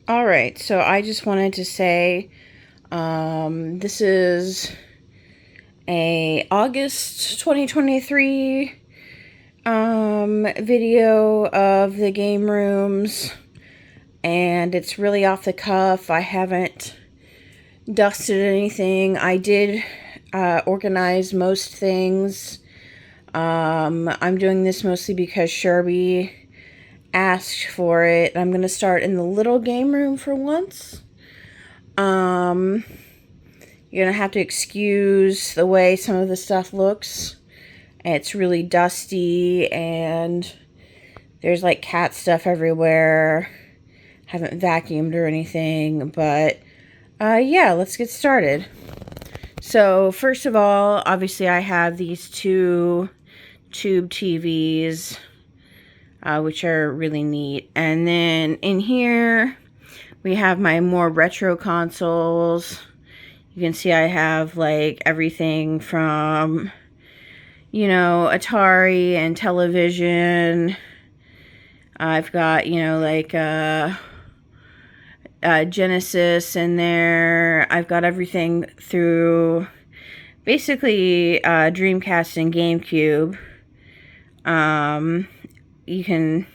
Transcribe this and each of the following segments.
All right, so I just wanted to say this is a August 2023 video of the game rooms, and it's really off the cuff. I haven't dusted anything. I did organize most things. I'm doing this mostly because Sherby asked for it. I'm going to start in the little game room for once. You're going to have to excuse the way some of the stuff looks. It's really dusty and there's like cat stuff everywhere. Haven't vacuumed or anything, but yeah, let's get started. So first of all, obviously I have these two tube TVs, which are really neat. And then in here, we have my more retro consoles. You can see I have like everything from, you know, Atari and television. I've got, you know, like Genesis in there. I've got everything through basically Dreamcast and GameCube. You can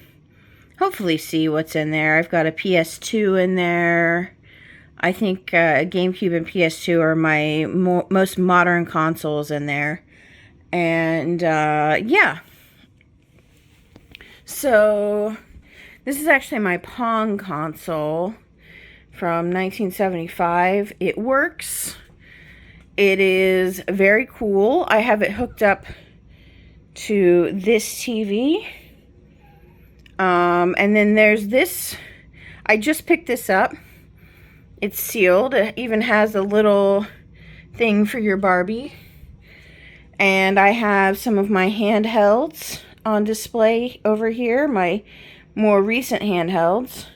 hopefully see what's in there. I've got a PS2 in there. I think GameCube and PS2 are my most modern consoles in there. And yeah. So this is actually my Pong console from 1975. It works. It is very cool. I have it hooked up to this TV. And then there's this. I just picked this up. It's sealed. It even has a little thing for your Barbie. And I have some of my handhelds on display over here, my more recent handhelds.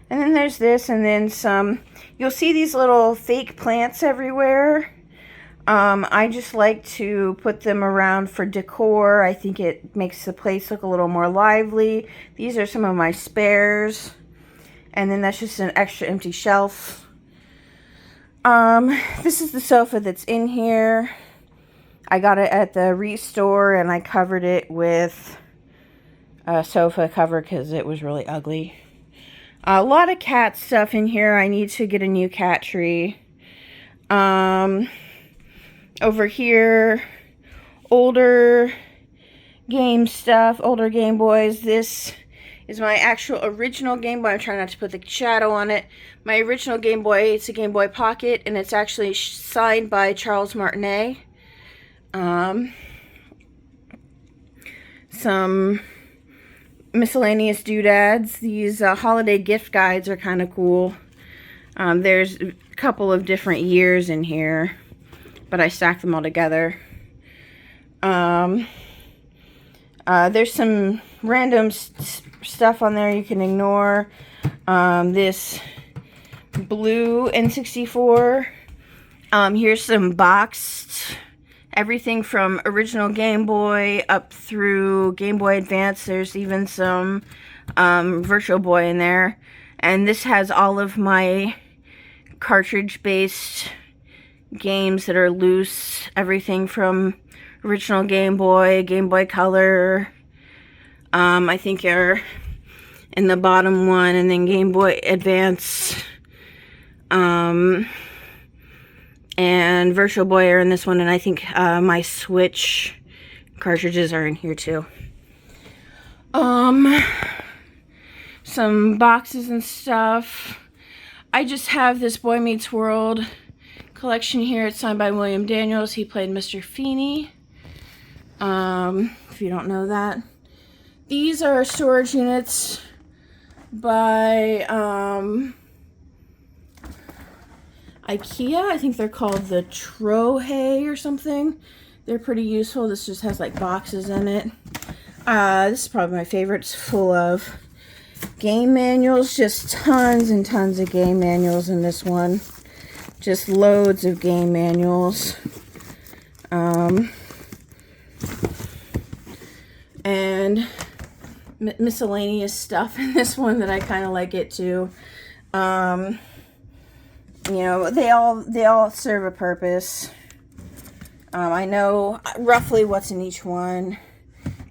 And then there's this, and then some. You'll see these little fake plants everywhere. I just like to put them around for decor. I think it makes the place look a little more lively. These are some of my spares. And then that's just an extra empty shelf. This is the sofa that's in here. I got it at the Restore, and I covered it with a sofa cover because it was really ugly. A lot of cat stuff in here. I need to get a new cat tree. Over here, older game stuff, older Game Boys. This is my actual original Game Boy. I'm trying not to put the shadow on it. My original Game Boy, it's a Game Boy Pocket, and it's actually signed by Charles Martinet. Some miscellaneous doodads. These holiday gift guides are kind of cool. There's a couple of different years in here, but I stacked them all together. There's some random stuff on there you can ignore. This blue N64. Here's some boxed, everything from original Game Boy up through Game Boy Advance. There's even some Virtual Boy in there. And this has all of my cartridge-based games that are loose. Everything from original Game Boy, Game Boy Color. I think are in the bottom one, and then Game Boy Advance. And Virtual Boy are in this one, and I think my Switch cartridges are in here too. Some boxes and stuff. I just have this Boy Meets World collection here. It's signed by William Daniels. He played Mr. Feeney. If you don't know that. These are storage units by IKEA. I think they're called the Trohe or something. They're pretty useful. This just has like boxes in it. This is probably my favorite. It's full of game manuals. Just tons and tons of game manuals in this one. Just loads of game manuals. And miscellaneous stuff in this one that I kind of like it too. You know, they all serve a purpose. I know roughly what's in each one.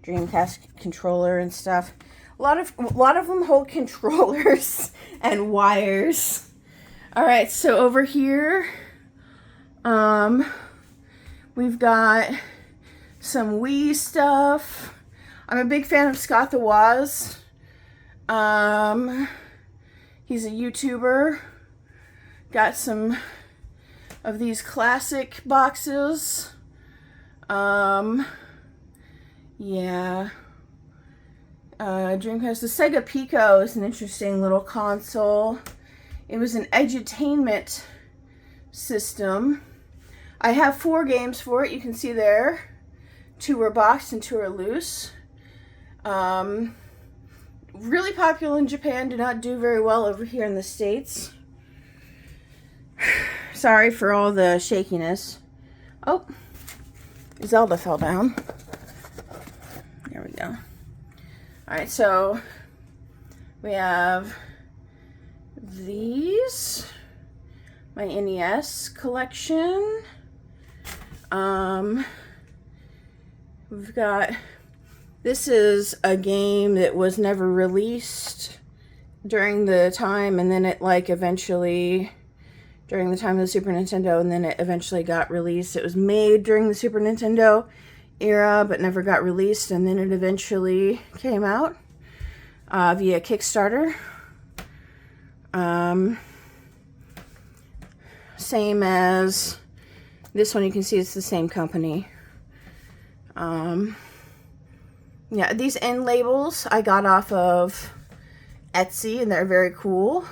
Dreamcast controller and stuff. A lot of them hold controllers and wires. All right, so over here, we've got some Wii stuff. I'm a big fan of Scott the Woz. He's a YouTuber. Got some of these classic boxes. Yeah. Dreamcast. The Sega Pico is an interesting little console. It was an edutainment system. I have 4 games for it. You can see there. 2 are boxed and 2 are loose. Really popular in Japan. Did not do very well over here in the States. Sorry for all the shakiness. Oh, Zelda fell down. There we go. Alright, so we have these. My NES collection. We've got, this is a game that was never released during the time, and then it like eventually, during the time of the Super Nintendo, and then it eventually got released. It was made during the Super Nintendo era, but never got released, and then it eventually came out via Kickstarter. Same as this one, you can see it's the same company. Yeah, these end labels I got off of Etsy, and they're very cool.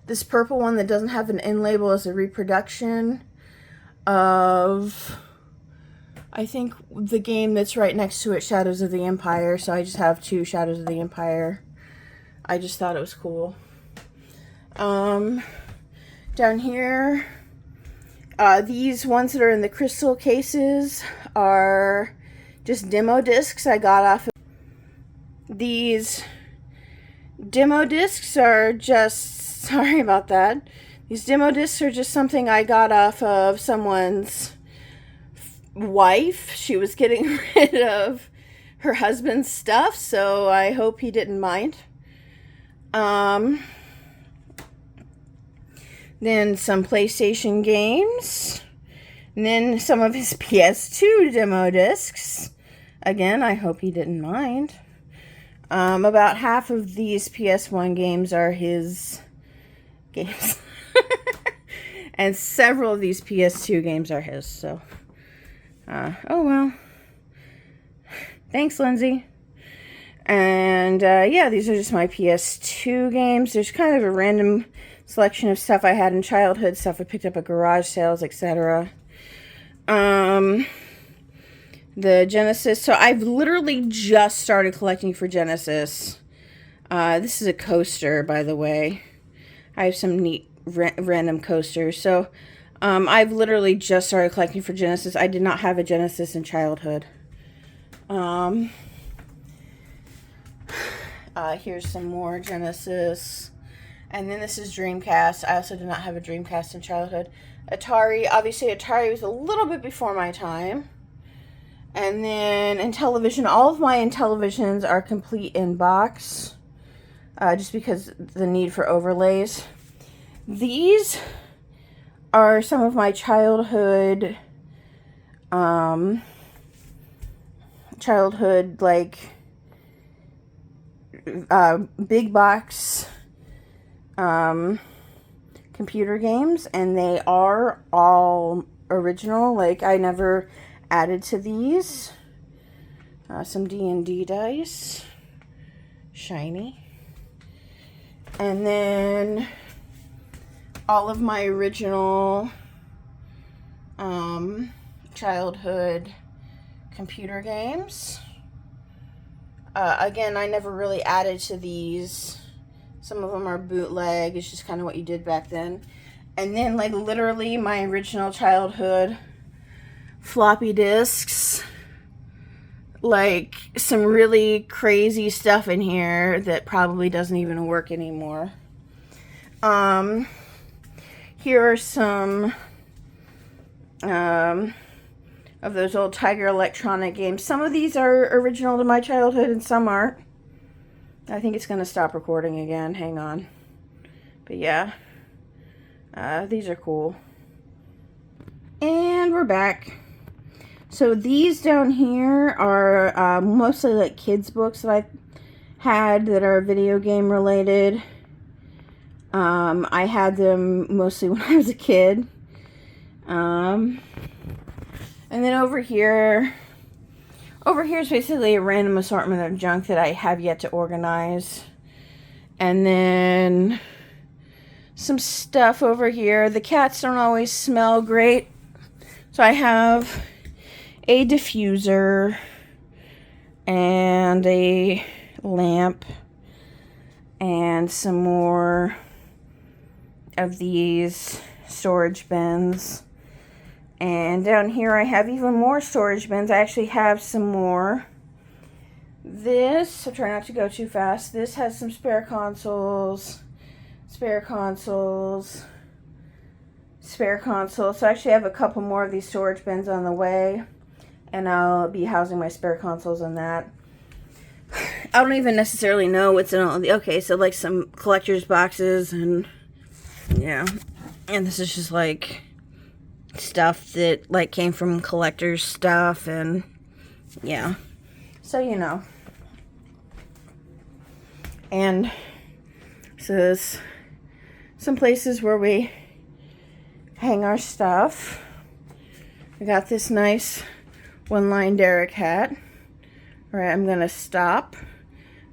This purple one that doesn't have an end label is a reproduction of, I think, the game that's right next to it, Shadows of the Empire. So I just have 2 Shadows of the Empire. I just thought it was cool. Down here, these ones that are in the crystal cases are just demo discs I got off of. These demo discs are just, sorry about that. These demo discs are just something I got off of someone's wife. She was getting rid of her husband's stuff, so I hope he didn't mind. Then some PlayStation games. And then some of his PS2 demo discs. Again, I hope he didn't mind. About half of these PS1 games are his games. And several of these PS2 games are his, so. Oh well. Thanks, Lindsay. And, yeah, these are just my PS2 games. There's kind of a random selection of stuff I had in childhood, stuff I picked up at garage sales, etc. The Genesis. So I've literally just started collecting for Genesis. This is a coaster, by the way. I have some neat random coasters. So I've literally just started collecting for Genesis. I did not have a Genesis in childhood. Here's some more Genesis. And then this is Dreamcast. I also did not have a Dreamcast in childhood. Atari. Obviously, Atari was a little bit before my time. And then in television, all of my Intellivisions are complete in box. Just because the need for overlays. These are some of my childhood, like, big box, computer games, and they are all original. Like, I never added to these. Some D&D dice, shiny, and then all of my original childhood computer games. Again, I never really added to these. Some of them are bootleg. It's just kind of what you did back then. And then, like, literally my original childhood floppy disks. Like, some really crazy stuff in here that probably doesn't even work anymore. Here are some of those old Tiger Electronic games. Some of these are original to my childhood and some aren't. I think it's going to stop recording again. Hang on. But yeah, these are cool. And we're back. So these down here are mostly like kids books that I had that are video game related. I had them mostly when I was a kid. And then over here is basically a random assortment of junk that I have yet to organize. And then some stuff over here. The cats don't always smell great. So I have a diffuser and a lamp and some more of these storage bins. And down here I have even more storage bins. I actually have some more. This, I'll try not to go too fast. This has some spare consoles. So I actually have a couple more of these storage bins on the way. And I'll be housing my spare consoles in that. I don't even necessarily know what's in all the... Okay, so like some collector's boxes and... Yeah. And this is just like... stuff that like came from collector's stuff and yeah, so you know. And so there's some places where we hang our stuff. I got this nice one-line Derek hat. All right, I'm gonna stop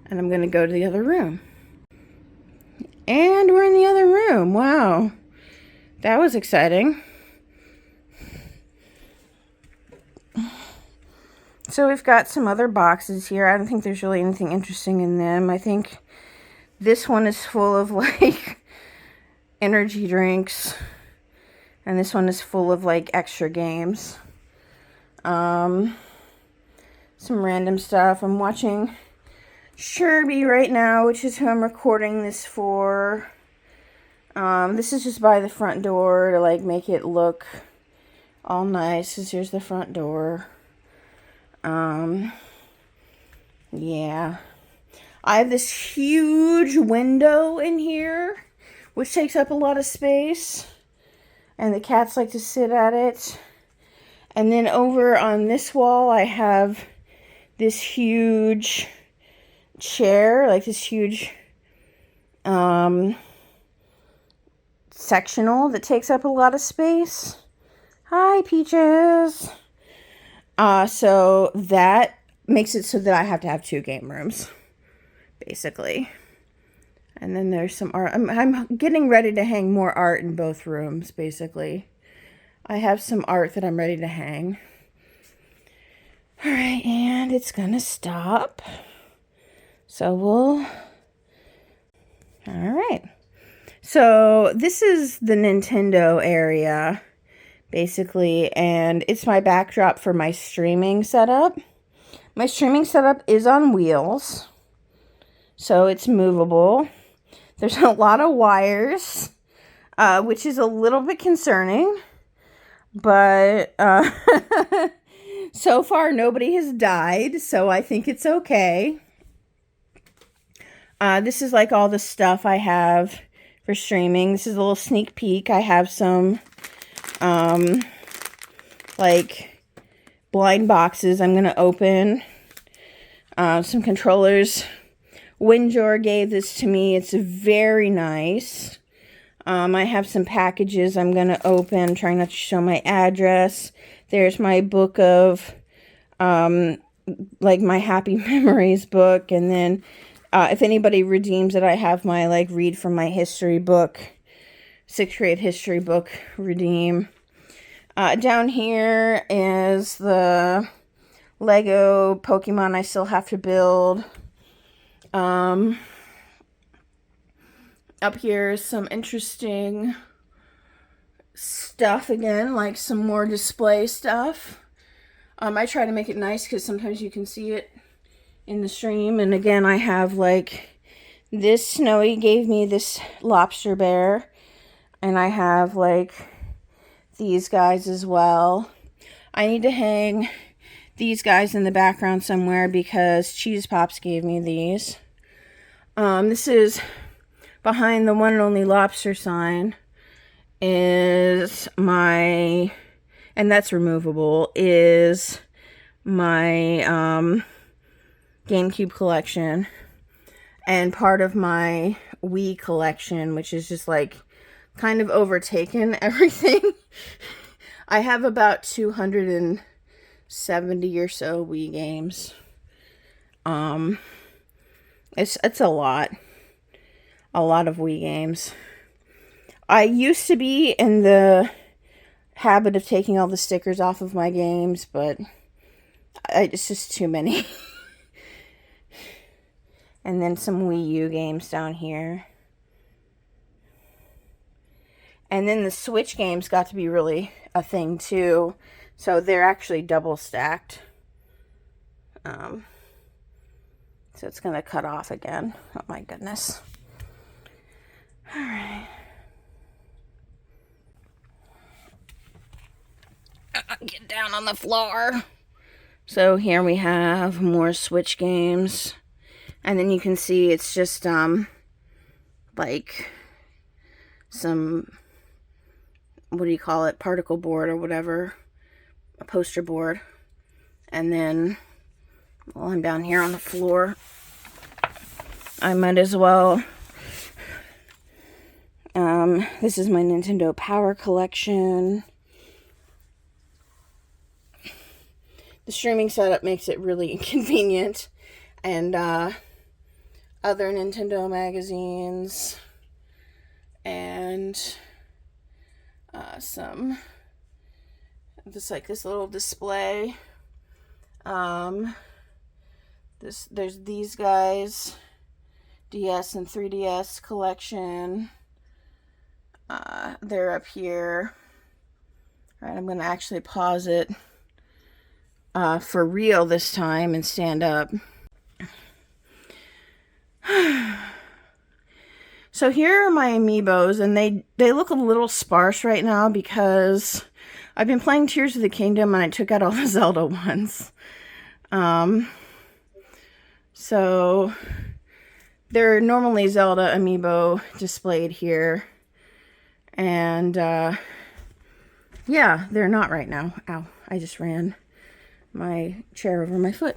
and I'm gonna go to the other room. And we're in the other room. Wow, that was exciting. So we've got some other boxes here. I don't think there's really anything interesting in them. I think this one is full of like energy drinks. And this one is full of like extra games. Some random stuff. I'm watching Sherby right now, which is who I'm recording this for. This is just by the front door to like make it look all nice. Because here's the front door. Yeah, I have this huge window in here, which takes up a lot of space, and the cats like to sit at it. And then over on this wall, I have this huge chair, like this huge, sectional that takes up a lot of space. Hi, Peaches. So that makes it so that I have to have 2 game rooms, basically. And then there's some art. I'm getting ready to hang more art in both rooms, basically. I have some art that I'm ready to hang. All right, and it's gonna stop. So all right. So this is the Nintendo area, basically, and it's my backdrop for my streaming setup. My streaming setup is on wheels, so it's movable. There's a lot of wires, which is a little bit concerning, but so far nobody has died, so I think it's okay. This is like all the stuff I have for streaming. This is a little sneak peek. I have some like blind boxes I'm gonna open. Some controllers. Windjor gave this to me. It's very nice. I have some packages I'm gonna open. Trying not to show my address. There's my book of like my Happy Memories book, and then if anybody redeems it, I have my like read from my history book, 6th grade history book redeem. Down here is the Lego Pokemon I still have to build. Up here is some interesting stuff again, like some more display stuff. I try to make it nice because sometimes you can see it in the stream. And again, I have like This Snowy gave me this lobster bear, and I have like these guys as well. I need to hang these guys in the background somewhere because Cheese Pops gave me these. This is behind the one and only lobster sign is my, and that's removable, is my GameCube collection and part of my Wii collection, which is just like kind of overtaken everything. I have about 270 or so Wii games. It's a lot of Wii games. I used to be in the habit of taking all the stickers off of my games, but it's just too many. And then some Wii U games down here. And then the Switch games got to be really a thing too. So they're actually double stacked. So it's going to cut off again. Oh my goodness. Alright. Get down on the floor. So here we have more Switch games. And then you can see it's just, like, some, what do you call it, particle board or whatever, a poster board. And then, while I'm down here on the floor, I might as well, this is my Nintendo Power Collection. The streaming setup makes it really inconvenient. And, other Nintendo magazines. And, some, just like this little display. There's these guys. DS and 3DS collection. They're up here. Alright, I'm going to actually pause it for real this time and stand up. So here are my amiibos, and they look a little sparse right now because I've been playing Tears of the Kingdom and I took out all the Zelda ones. So they're normally Zelda amiibo displayed here. And yeah, they're not right now. Ow, I just ran my chair over my foot.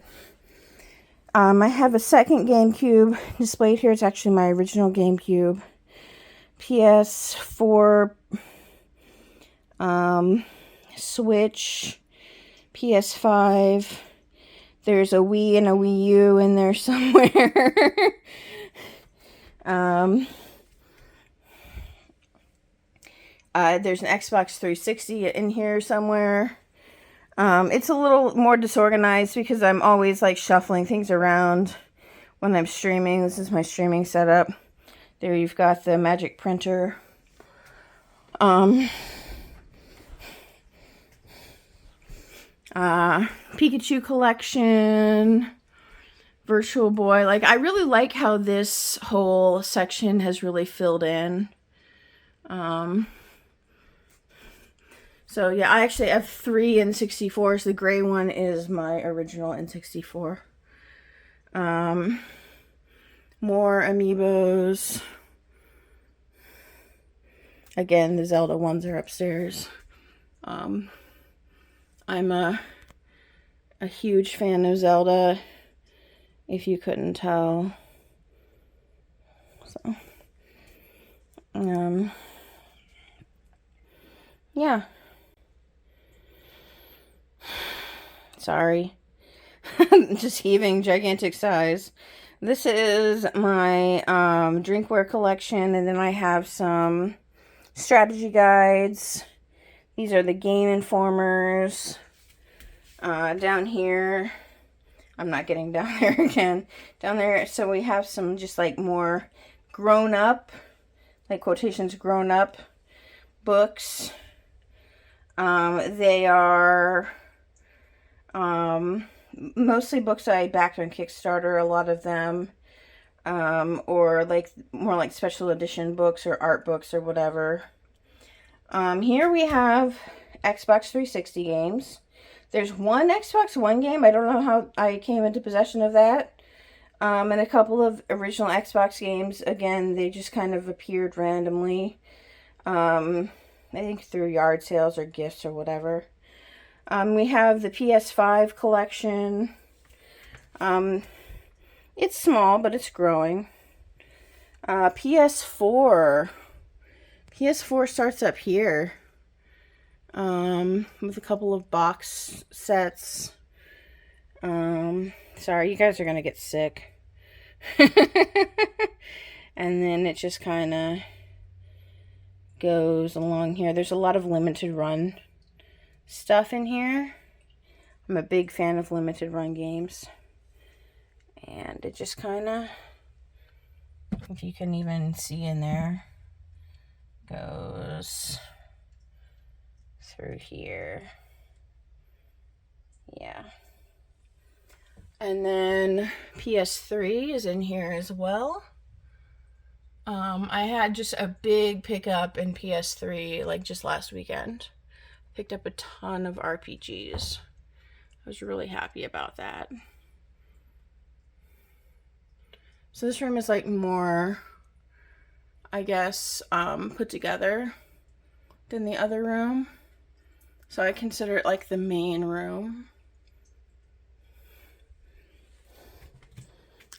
I have a second GameCube displayed here. It's actually my original GameCube. PS4, Switch, PS5. There's a Wii and a Wii U in there somewhere. There's an Xbox 360 in here somewhere. It's a little more disorganized because I'm always like shuffling things around when I'm streaming. This is my streaming setup. There you've got the Magic Printer. Pikachu collection. Virtual Boy. Like, I really like how this whole section has really filled in. So yeah, I actually have 3 N64s. The gray one is my original N64. More amiibos. Again, the Zelda ones are upstairs. I'm a huge fan of Zelda, if you couldn't tell. So, yeah. Sorry. Just heaving gigantic sighs. This is my drinkware collection, and then I have some strategy guides. These are the Game Informers. Down here, I'm not getting down there again. Down there, so we have some just like more grown up, like quotations, grown up books. They are mostly books I backed on Kickstarter, a lot of them. or like more like special edition books or art books or whatever. Here we have Xbox 360 games. There's one Xbox One game. I don't know how I came into possession of that. And a couple of original Xbox games. Again, they just kind of appeared randomly. I think through yard sales or gifts or whatever. We have the PS5 collection. It's small, but it's growing. PS4. PS4 starts up here. With a couple of box sets. Sorry, you guys are gonna get sick. And then it just kind of goes along here. There's a lot of limited run stuff in here. I'm a big fan of limited run games. And it just kind of, if you can even see in there, goes through here. Yeah. And then PS3 is in here as well. I had just a big pickup in PS3 like just last weekend. Picked up a ton of RPGs. I was really happy about that. So this room is like more, I guess, put together than the other room. So I consider it like the main room.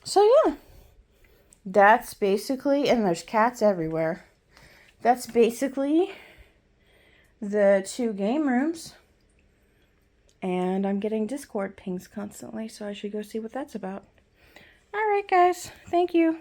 So yeah, that's basically, and there's cats everywhere. That's basically the 2 game rooms. And I'm getting Discord pings constantly, so I should go see what that's about. Alright guys, thank you.